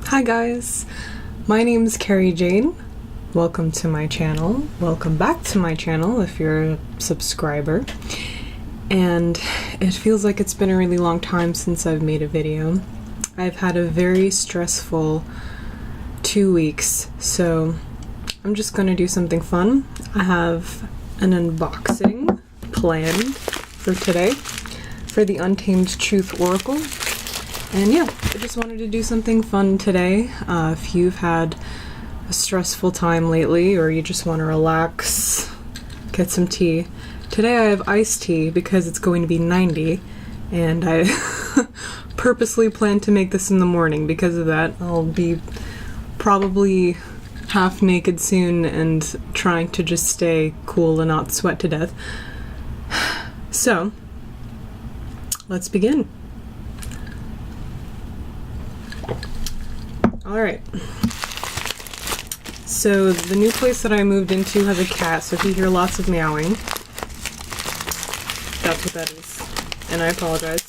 Hi guys, my name is Carrie Jane. Welcome to my channel. Welcome back to my channel if you're a subscriber. And it feels like it's been a really long time since I've made a video. I've had a very stressful 2 weeks, so I'm just gonna do something fun. I have an unboxing planned for today for the Untamed Truth Oracle. And yeah, I just wanted to do something fun today. If you've had a stressful time lately or you just want to relax, get some tea. Today I have iced tea because it's going to be 90 and I purposely planned to make this in the morning. Because of that, I'll be probably half naked soon and trying to just stay cool and not sweat to death. So, let's begin. Alright, so the new place that I moved into has a cat, so if you hear lots of meowing, that's what that is, and I apologize.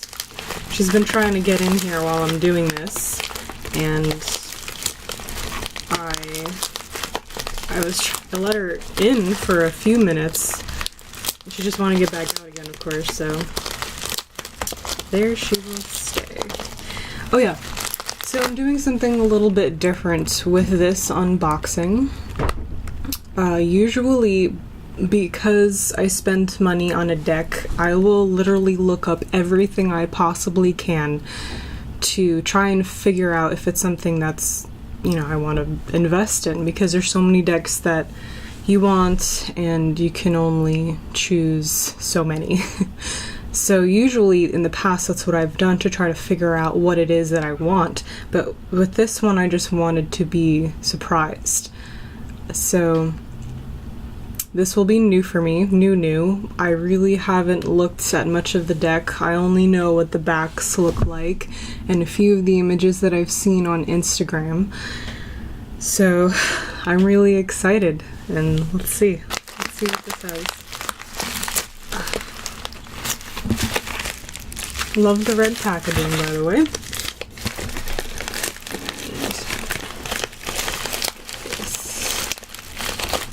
She's been trying to get in here while I'm doing this, and I was trying to let her in for a few minutes, and she just wanted to get back out again, of course, so there she will stay. Oh yeah. So I'm doing something a little bit different with this unboxing. Usually, because I spend money on a deck, I will literally look up everything I possibly can to try and figure out if it's something that's, you know, I want to invest in, because there's so many decks that you want and you can only choose so many. So usually in the past that's what I've done to try to figure out what it is that I want, but with this one I just wanted to be surprised. So this will be new for me, new. I really haven't looked at much of the deck. I only know what the backs look like and a few of the images that I've seen on Instagram. So I'm really excited, and let's see what this has. Love the red packaging, by the way. And this.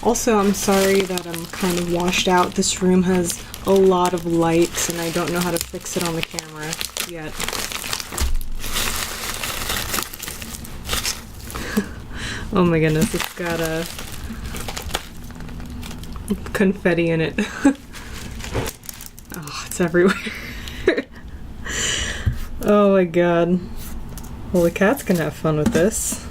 Also, I'm sorry that I'm kind of washed out. This room has a lot of light and I don't know how to fix it on the camera yet. Oh my goodness, it's got a confetti in it. Oh, it's everywhere. Oh my god. Well, the cats can have fun with this.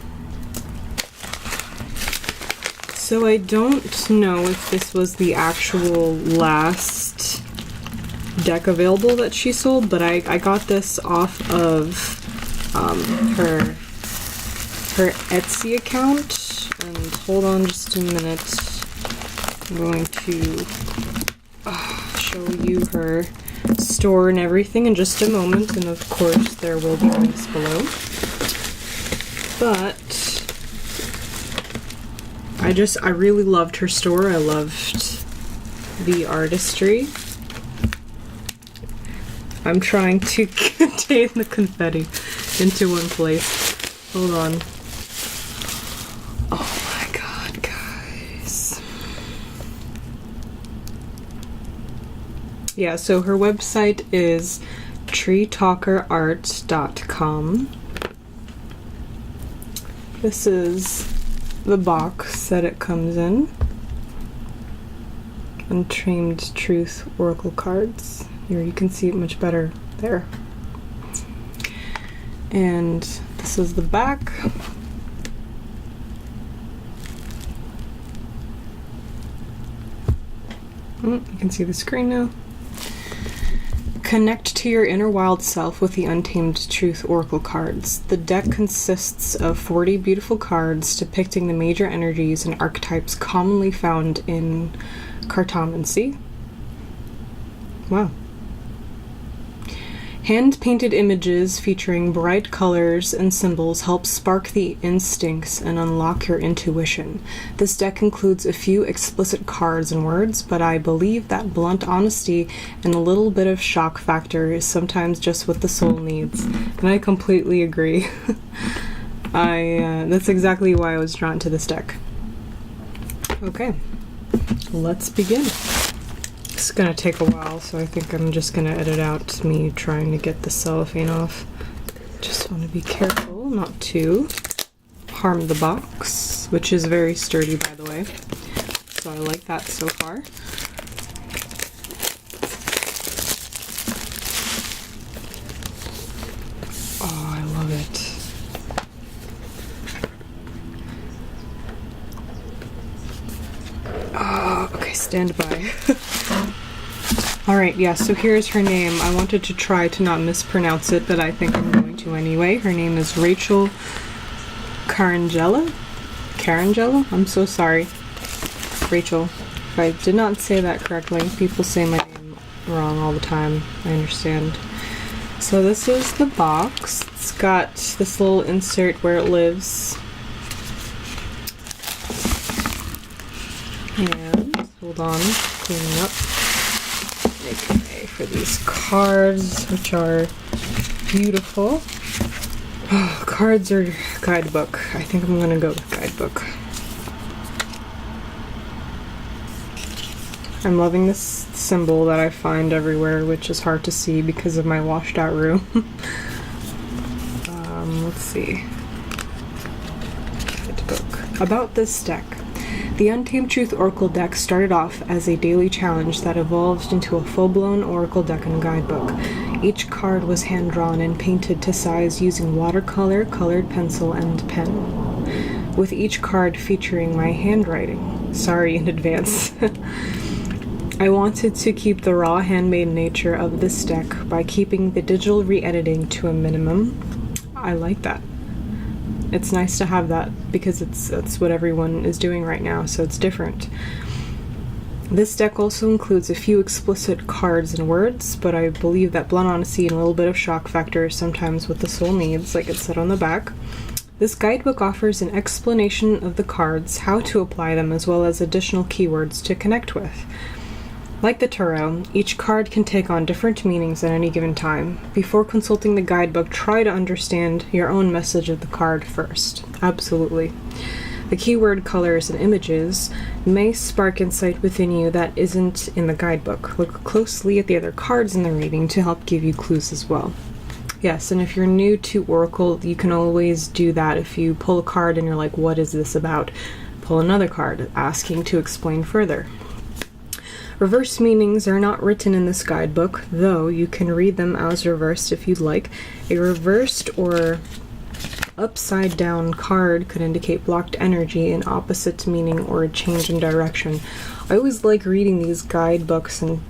So I don't know if this was the actual last deck available that she sold, but I got this off of her Etsy account. And hold on just a minute. I'm going to show you her store and everything in just a moment, and of course there will be links below. But I really loved her store. I loved the artistry. I'm trying to contain the confetti into one place. Hold on. Oh my god, guys. Yeah, so her website is treetalkerart.com. This is the box that it comes in. Untamed Truth Oracle cards. Here you can see it much better there. And this is the back. You can see the screen now. Connect to your inner wild self with the Untamed Truth Oracle cards. The deck consists of 40 beautiful cards depicting the major energies and archetypes commonly found in cartomancy. Wow. Hand-painted images featuring bright colors and symbols help spark the instincts and unlock your intuition. This deck includes a few explicit cards and words, but I believe that blunt honesty and a little bit of shock factor is sometimes just what the soul needs. And I completely agree. That's exactly why I was drawn to this deck. Okay, let's begin. It's gonna take a while, so I think I'm just gonna edit out me trying to get the cellophane off. Just want to be careful not to harm the box, which is very sturdy, by the way. So I like that so far. Oh, I love it. Oh, okay, stand by. Alright, yeah, so here's her name. I wanted to try to not mispronounce it, but I think I'm going to anyway. Her name is Rachel Carangella? Carangella? I'm so sorry. Rachel. If I did not say that correctly, people say my name wrong all the time. I understand. So this is the box. It's got this little insert where it lives. And, hold on, cleaning up. Make way for these cards, which are beautiful. Oh, cards or guidebook? I think I'm gonna go with guidebook. I'm loving this symbol that I find everywhere, which is hard to see because of my washed out room. Let's see. Guidebook. About this deck. The Untamed Truth Oracle deck started off as a daily challenge that evolved into a full-blown Oracle deck and guidebook. Each card was hand-drawn and painted to size using watercolor, colored pencil, and pen, with each card featuring my handwriting. Sorry in advance. I wanted to keep the raw handmade nature of this deck by keeping the digital re-editing to a minimum. I like that. It's nice to have that because that's what everyone is doing right now, so it's different. This deck also includes a few explicit cards and words, but I believe that blunt honesty and a little bit of shock factor is sometimes what the soul needs, like it said on the back. This guidebook offers an explanation of the cards, how to apply them, as well as additional keywords to connect with. Like the tarot, each card can take on different meanings at any given time. Before consulting the guidebook, try to understand your own message of the card first. Absolutely. The keyword colors and images may spark insight within you that isn't in the guidebook. Look closely at the other cards in the reading to help give you clues as well. Yes, and if you're new to Oracle, you can always do that. If you pull a card and you're like, what is this about? Pull another card, asking to explain further. Reverse meanings are not written in this guidebook, though you can read them as reversed if you'd like. A reversed or upside down card could indicate blocked energy, an opposite meaning, or a change in direction. I always like reading these guidebooks and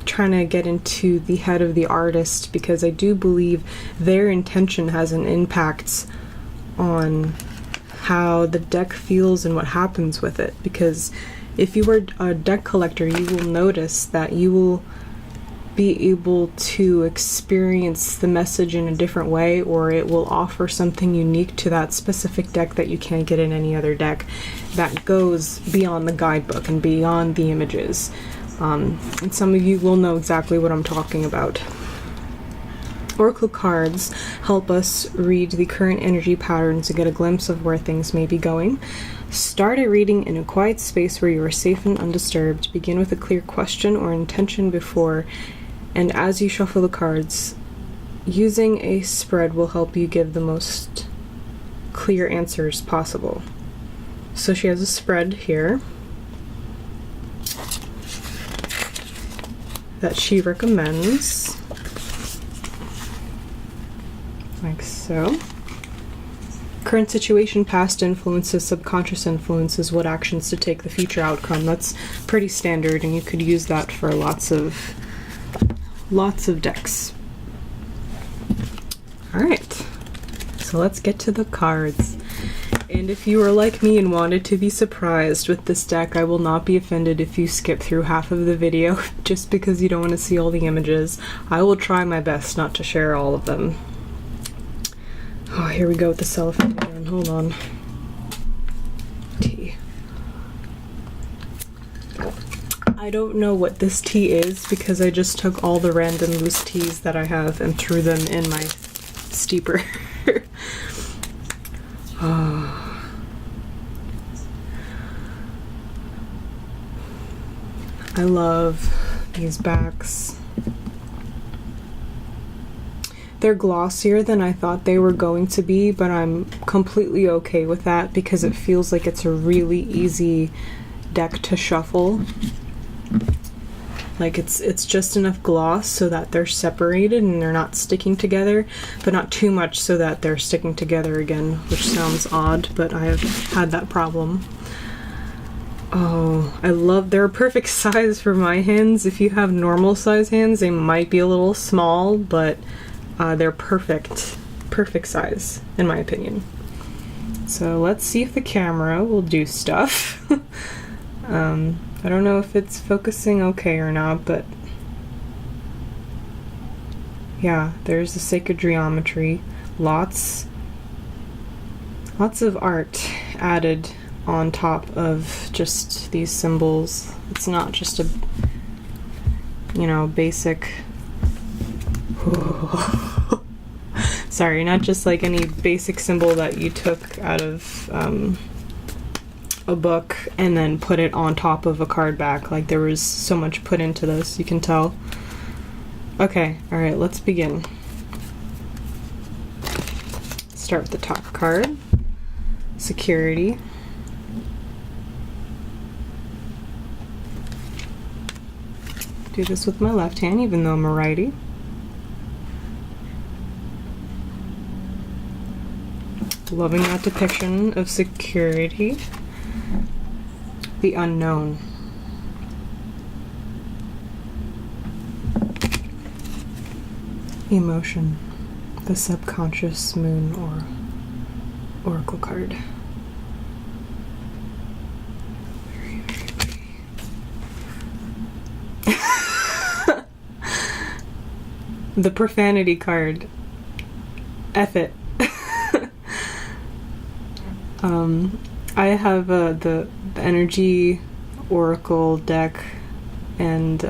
trying to get into the head of the artist because I do believe their intention has an impact on how the deck feels and what happens with it, because if you are a deck collector, you will notice that you will be able to experience the message in a different way, or it will offer something unique to that specific deck that you can't get in any other deck that goes beyond the guidebook and beyond the images. And some of you will know exactly what I'm talking about. Oracle cards help us read the current energy patterns and get a glimpse of where things may be going. Start a reading in a quiet space where you are safe and undisturbed. Begin with a clear question or intention before, and as you shuffle the cards, using a spread will help you give the most clear answers possible. So she has a spread here that she recommends, like so. Current situation, past influences, subconscious influences, what actions to take, the future outcome. That's pretty standard, and you could use that for lots of decks. Alright, so let's get to the cards. And if you are like me and wanted to be surprised with this deck, I will not be offended if you skip through half of the video just because you don't want to see all the images. I will try my best not to share all of them. Oh, here we go with the cellophane again. Hold on. Tea. I don't know what this tea is because I just took all the random loose teas that I have and threw them in my steeper. I love these backs. They're glossier than I thought they were going to be, but I'm completely okay with that because it feels like it's a really easy deck to shuffle. Like it's just enough gloss so that they're separated and they're not sticking together, but not too much so that they're sticking together again, which sounds odd, but I have had that problem. Oh, I love, they're a perfect size for my hands. If you have normal size hands, they might be a little small, but they're perfect size, in my opinion. So let's see if the camera will do stuff. I don't know if it's focusing okay or not, but yeah, there's the sacred geometry. Lots of art added on top of just these symbols. It's not just a, you know, basic sorry, not just like any basic symbol that you took out of a book and then put it on top of a card back. Like, there was so much put into this, you can tell. Okay, alright, let's begin. Start with the top card. Security. Do this with my left hand, even though I'm a righty. Loving that depiction of security. The unknown. Emotion. The subconscious moon or oracle card. Very, very pretty. The profanity card. F it. I have the energy oracle deck and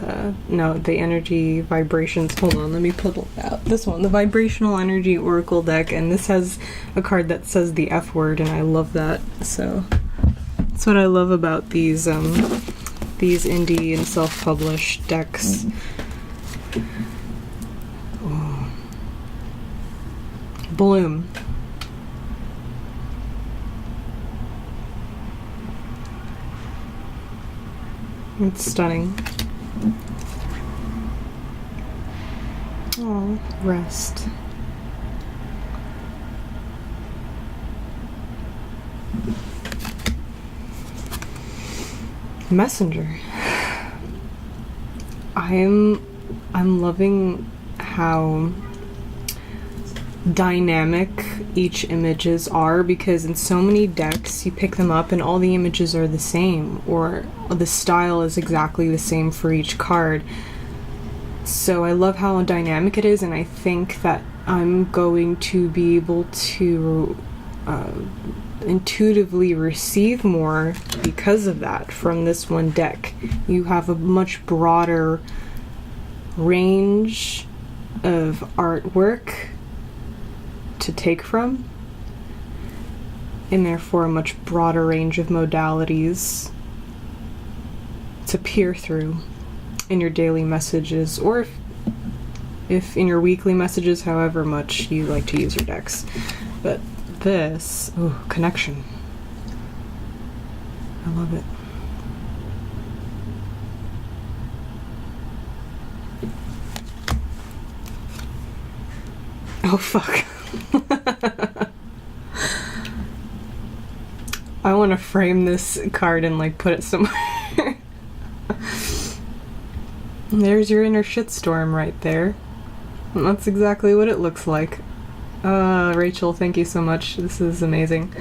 no, the energy vibrations. Hold on, let me pull out this one, the vibrational energy oracle deck, and this has a card that says the F word, and I love that. So that's what I love about these indie and self-published decks. Oh. Bloom. It's stunning. Oh, rest. Messenger. I'm loving how dynamic each images are, because in so many decks you pick them up and all the images are the same, or the style is exactly the same for each card. So I love how dynamic it is, and I think that I'm going to be able to intuitively receive more because of that from this one deck. You have a much broader range of artwork to take from, and therefore a much broader range of modalities to peer through in your daily messages, or if in your weekly messages, however much you like to use your decks. But this, oh, connection. I love it. Oh, fuck. I want to frame this card and like put it somewhere. There's your inner shitstorm right there. That's exactly what it looks like. Rachel, thank you so much. This is amazing.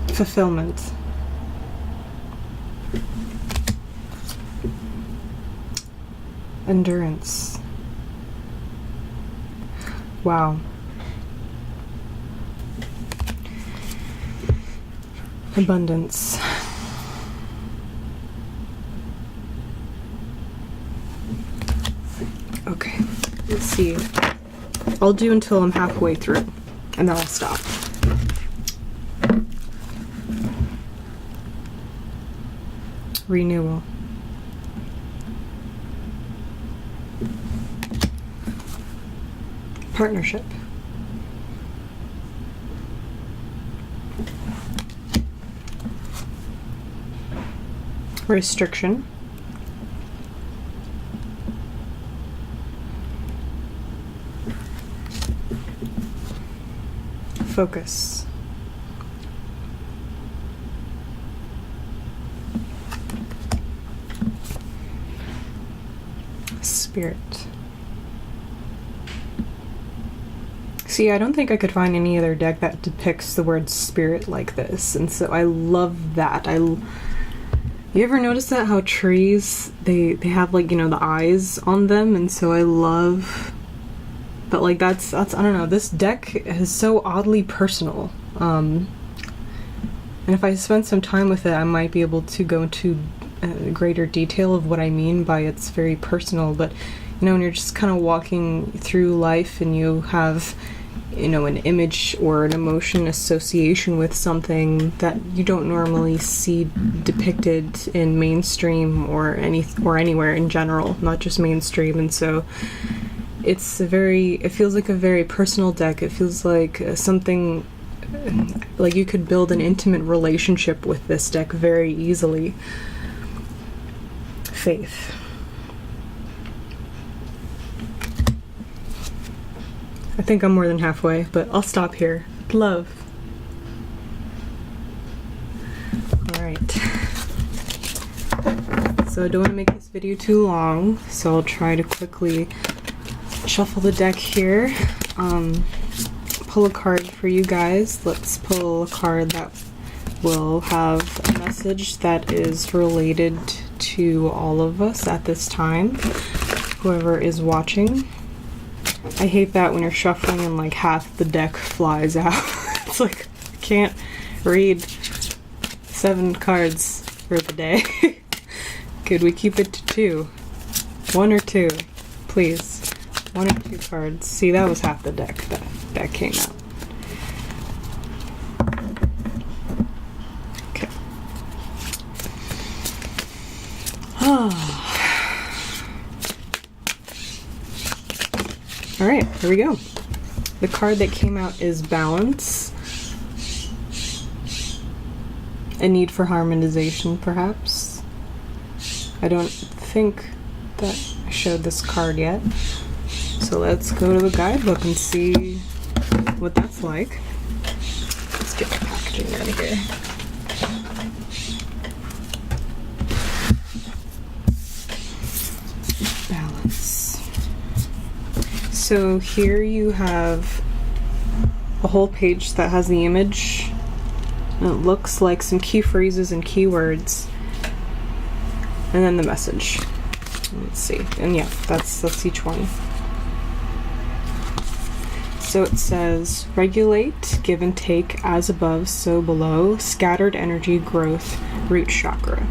Fulfillment. Endurance. Wow. Abundance. Okay, let's see. I'll do until I'm halfway through, and then I'll stop. Renewal. Partnership. Restriction. Focus. Spirit. See, I don't think I could find any other deck that depicts the word spirit like this, and so I love that. You ever notice that, how trees, they have, like, you know, the eyes on them, and so I love that. Like, that's I don't know, this deck is so oddly personal, and if I spend some time with it, I might be able to go into greater detail of what I mean by it's very personal. But, you know, when you're just kind of walking through life and you have, you know, an image or an emotion association with something that you don't normally see depicted in mainstream or anywhere in general, not just mainstream. And so it feels like a very personal deck. It feels like something like you could build an intimate relationship with this deck very easily. Faith. I think I'm more than halfway, but I'll stop here. Love. Alright. So I don't want to make this video too long, so I'll try to quickly shuffle the deck here. Pull a card for you guys. Let's pull a card that will have a message that is related to all of us at this time, whoever is watching. I hate that when you're shuffling and like half the deck flies out. It's like, I can't read 7 cards for the day. Could we keep it to 2? 1 or 2, please. 1 or 2 cards. See, that was half the deck that came out. Okay. Alright, here we go. The card that came out is Balance. A need for harmonization, perhaps. I don't think that I showed this card yet. So let's go to the guidebook and see what that's like. Let's get the packaging out of here. Balance. So here you have a whole page that has the image. And it looks like some key phrases and keywords. And then the message. Let's see. And yeah, that's each one. So it says, regulate, give and take, as above, so below, scattered energy growth, root chakra.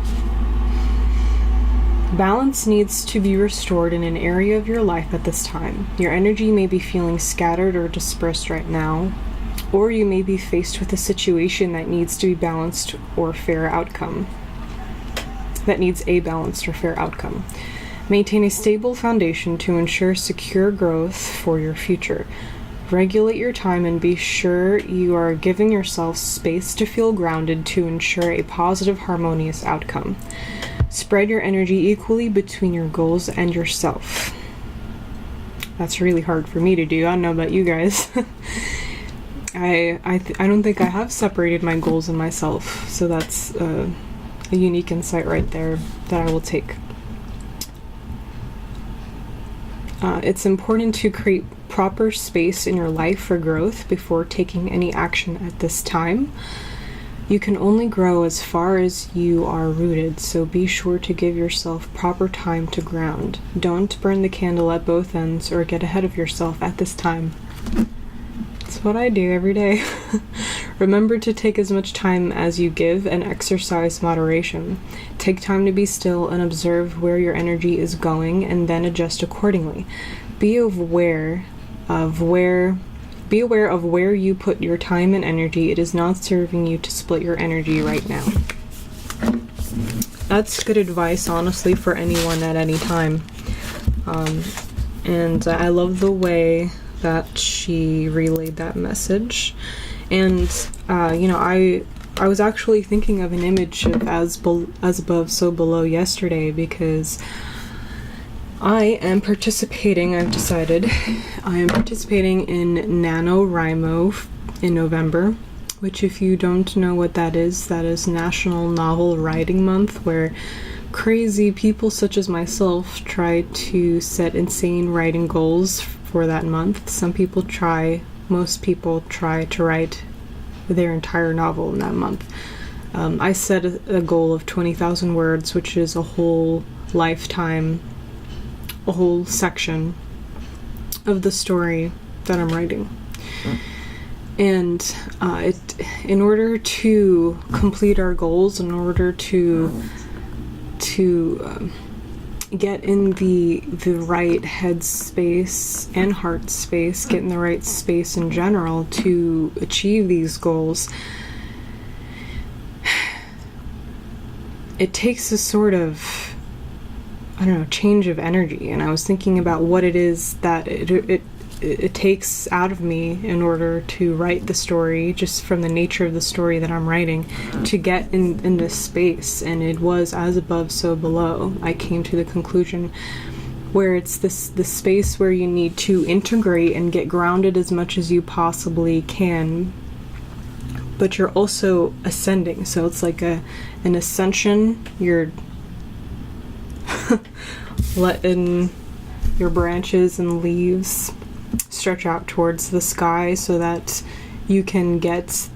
Balance needs to be restored in an area of your life at this time. Your energy may be feeling scattered or dispersed right now, or you may be faced with a situation that needs to be balanced or fair outcome. That needs a balanced or fair outcome. Maintain a stable foundation to ensure secure growth for your future. Regulate your time and be sure you are giving yourself space to feel grounded to ensure a positive, harmonious outcome. Spread your energy equally between your goals and yourself. That's really hard for me to do. I don't know about you guys. I don't think I have separated my goals and myself, so that's a unique insight right there that I will take. It's important to create proper space in your life for growth before taking any action at this time. You can only grow as far as you are rooted, so be sure to give yourself proper time to ground. Don't burn the candle at both ends or get ahead of yourself at this time. That's what I do every day. Remember to take as much time as you give and exercise moderation. Take time to be still and observe where your energy is going and then adjust accordingly. Be aware be aware of where you put your time and energy. It is not serving you to split your energy right now. That's good advice, honestly, for anyone at any time. And I love the way that she relayed that message. And, I was actually thinking of an image of as above, so below yesterday, because I've decided, I am participating in NaNoWriMo in November, which, if you don't know what that is National Novel Writing Month, where crazy people such as myself try to set insane writing goals for that month. Most people try to write their entire novel in that month. I set a goal of 20,000 words, which is a whole lifetime, a whole section of the story that I'm writing. And in order to complete our goals, in order to get in the right head space and heart space, get in the right space in general to achieve these goals, it takes a sort of, change of energy. And I was thinking about what it is that it takes out of me in order to write the story, just from the nature of the story that I'm writing, to get in this space. And it was as above, so below. I came to the conclusion where it's the space where you need to integrate and get grounded as much as you possibly can, but you're also ascending. So it's like an ascension. You're letting your branches and leaves stretch out towards the sky so that you can get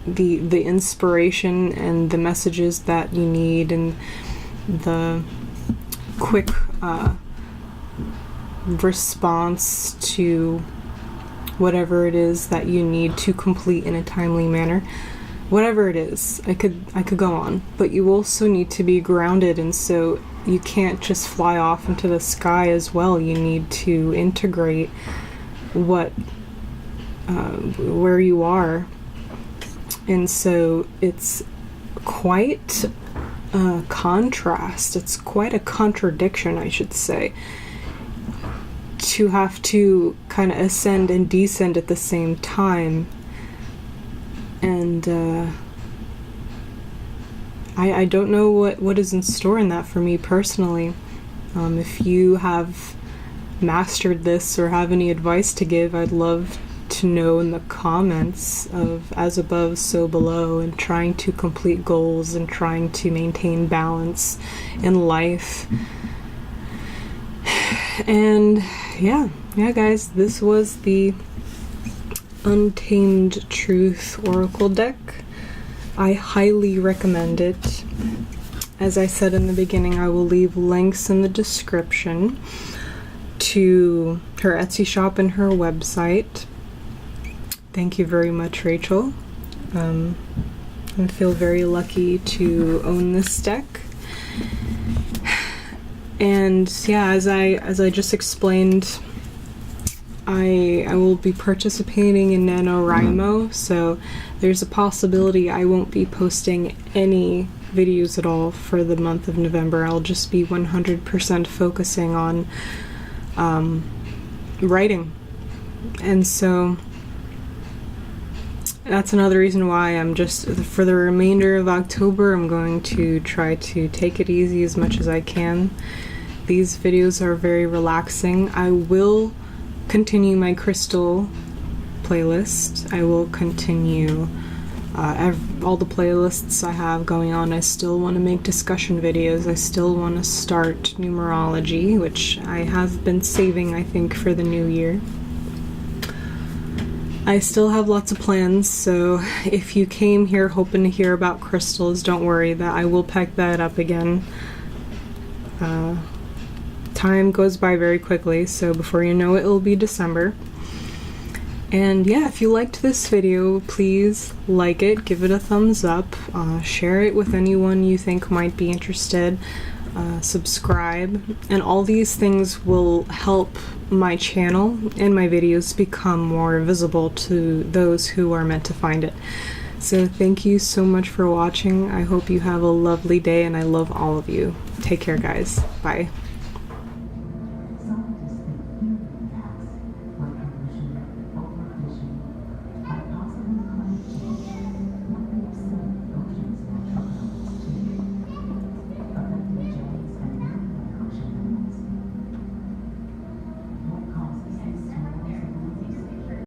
the inspiration and the messages that you need, and the quick response to whatever it is that you need to complete in a timely manner. Whatever it is, I could go on, but you also need to be grounded, and so you can't just fly off into the sky as well. You need to integrate where you are. And so it's quite a contrast, it's quite a contradiction, I should say, to have to kind of ascend and descend at the same time. And I don't know what is in store in that for me personally. If you have mastered this or have any advice to give, I'd love to know in the comments of as above, so below, and trying to complete goals and trying to maintain balance in life. And yeah guys, this was the Untamed Truth Oracle deck. I highly recommend it. As I said in the beginning, I will leave links in the description to her Etsy shop and her website. Thank you very much, Rachel. I feel very lucky to own this deck. And yeah, as I just explained, I will be participating in NaNoWriMo, so there's a possibility I won't be posting any videos at all for the month of November. I'll just be 100% focusing on writing. And so that's another reason why I'm just, for the remainder of October, I'm going to try to take it easy as much as I can. These videos are very relaxing. I will continue my crystal playlist. I will continue all the playlists I have going on. I still want to make discussion videos. I still want to start numerology, which I have been saving, I think, for the new year. I still have lots of plans, so if you came here hoping to hear about crystals, don't worry, that I will pick that up again. Time goes by very quickly, so before you know it, it'll be December. And yeah, if you liked this video, please like it, give it a thumbs up, share it with anyone you think might be interested. subscribe, and all these things will help my channel and my videos become more visible to those who are meant to find it. So thank you so much for watching. I hope you have a lovely day, and I love all of you. Take care, guys. Bye.